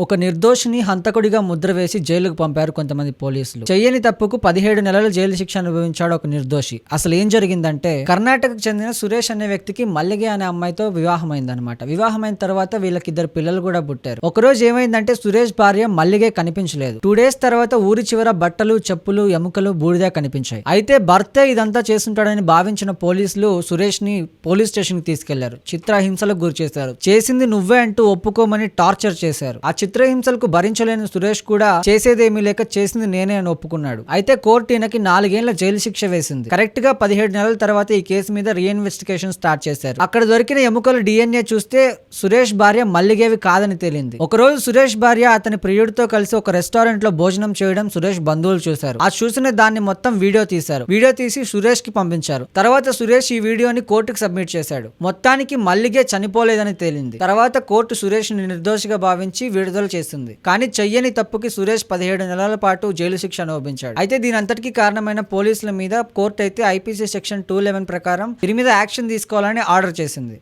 ఒక నిర్దోషిని హంతకుడిగా ముద్ర వేసి జైలుకు పంపారు కొంతమంది పోలీసులు. చెయ్యని తప్పుకు 17 నెలల జైలు శిక్ష అనుభవించాడు ఒక నిర్దోషి. అసలు ఏం జరిగిందంటే, కర్ణాటకకు చెందిన సురేష్ అనే వ్యక్తికి మల్లిగే అనే అమ్మాయితో వివాహమైందనమాట. వివాహమైన తర్వాత వీళ్ళకి 2 పిల్లలు కూడా పుట్టారు. ఒకరోజు ఏమైందంటే, సురేష్ భార్య మల్లిగే కనిపించలేదు. 2 డేస్ తర్వాత ఊరి చివర బట్టలు, చెప్పులు, ఎముకలు, బూడిద కనిపించాయి. అయితే భర్తే ఇదంతా చేస్తుంటాడని భావించిన పోలీసులు సురేష్ ని పోలీస్ స్టేషన్ కి తీసుకెళ్లారు. చిత్రహింసలకు గురి చేశారు. చేసింది నువ్వే అంటూ ఒప్పుకోమని టార్చర్ చేశారు. చిత్రహింసలకు భరించలేని సురేష్ కూడా చేసేదేమీ లేక చేసింది నేనే అని ఒప్పుకున్నాడు. అయితే కోర్టు ఈయనకి 4 ఏళ్ల జైలు శిక్ష వేసింది. కరెక్ట్ గా 17 నెలల తర్వాత ఈ కేసు మీద రీఇన్వెస్టిగేషన్ స్టార్ట్ చేశారు. అక్కడ దొరికిన ఎముకలు DNA చూస్తే సురేష్ భార్య మల్లిగేవి కాదని తేలింది. ఒకరోజు సురేష్ భార్య అతని ప్రియుడితో కలిసి ఒక రెస్టారెంట్ లో భోజనం చేయడం సురేష్ బంధువులు చూశారు. ఆ చూసిన దాన్ని మొత్తం వీడియో తీశారు. వీడియో తీసి సురేష్ కి పంపించారు. తర్వాత సురేష్ ఈ వీడియోని కోర్టుకు సబ్మిట్ చేశాడు. మొత్తానికి మల్లిగే చనిపోలేదని తేలింది. తర్వాత కోర్టు సురేష్ ని నిర్దోషిగా భావించి విడుదల చేసింది. కానీ చెయ్యని తప్పుకి సురేష్ 17 నెలల పాటు జైలు శిక్ష అనుభవించాడు. అయితే దీని అంతటికీ కారణమైన పోలీసుల మీద కోర్టు అయితే IPC సెక్షన్ 211 ప్రకారం దీని మీద యాక్షన్ తీసుకోవాలని ఆర్డర్ చేసింది.